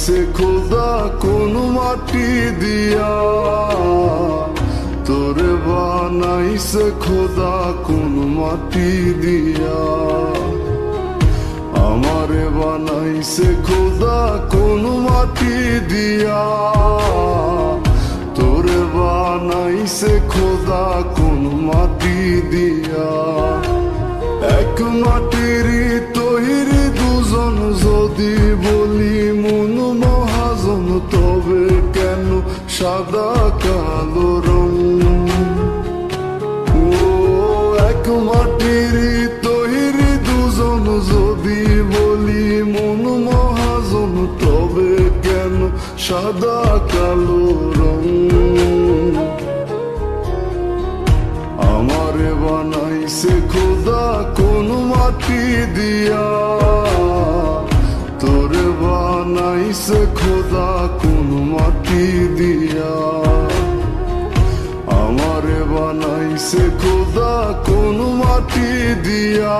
বানাইছে খোদা কোন মাটি দিয়া, তোরে বানাইছে খোদা কোন মাটি দিয়া, আমারে বানাইছে খোদা কোন মাটি দিয়া, তোরে বানাইছে খোদা কোন মাটি দিয়া। এক মাটির তৈরি দুজন যদি বলি মন মহাজন, তবে কেন সাদা কালো রং? ও এক মাটির তৈরি দুজন যদি বলি মন মহাজন, তবে কেন সাদা কালো রং? আমারে বানাইছে খোদা কোন মাটি দিয়া, তোরে বানাইছে খোদা কোন মাটি দিয়া, আমারে বানাইছে খোদা কোন মাটি দিয়া,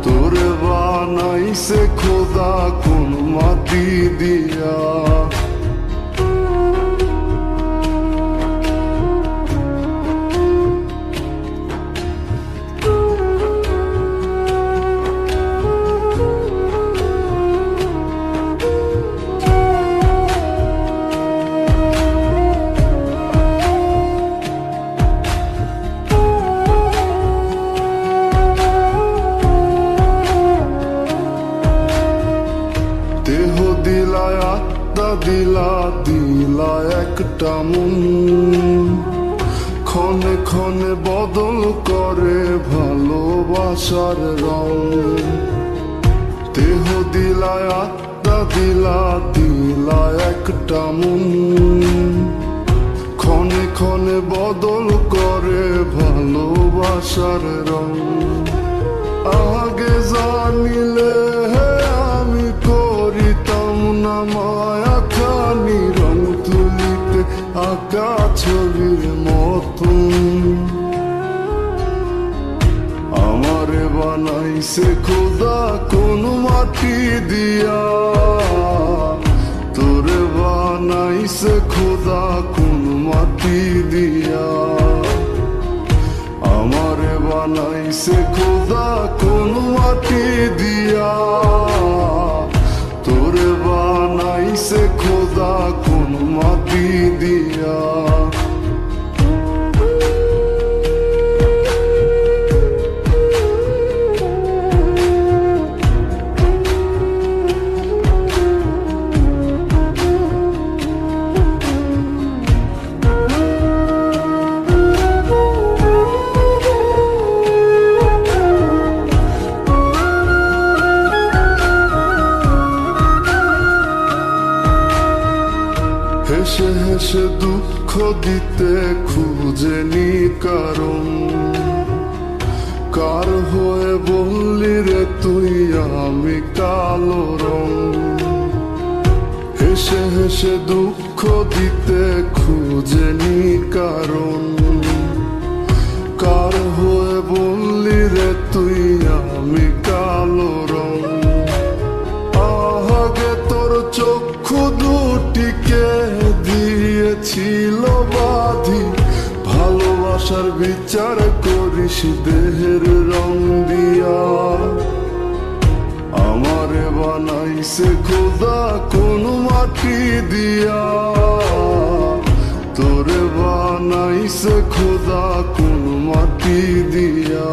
তোরে বানাইছে খোদা কোন মাটি দিয়া। দেহ দিলায় আত্মা দিলা, দিলা একটা মন, ক্ষণে ক্ষণে বদল করে ভালোবাসার রং। দেহ দিলায় আত্মা দিলা, দিলা একটা মন, ক্ষণে ক্ষণে বদল করে ভালোবাসার রং। আগে জানিলে আমি করিতাম না মায়া খানি, রং তুলিতে আঁকা ছবির মতন। আমারে বানাইছে খোদা কোন মাটি দিয়া, তোরে বানাইছে খোদা কোন মাটি দিয়া, আমারে বানাইছে খোদা কোন মাটি দিয়া, তোরে বানাইছে খোদা কোন মাটি দিয়া। হেসে হেসে দুঃখ দিতে খুঁজেনি কারণ, কার হয়ে বললি রে তুই আমি কালো রং? হেসে হেসে দুঃখ দিতে খুঁজেনি কারণ, কার হয়ে বললি রে তুই আমি কালো রং? আগে তোর চক্ষু দুটিকে দিয়েছিল বাঁধি, ভালোবাসার বিচার করিস দেহের রং দিয়া। আমারে বানাইছে খোদা কোন মাটি দিয়া, তোরে বানাইছে খোদা কোন মাটি দিয়া,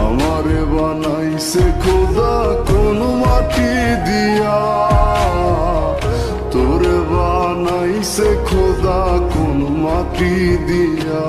আমারে বানাইছে খোদা কোন মাটি দিয়া, তোরে বানাইছে খোদা কোন মাটি দিয়া।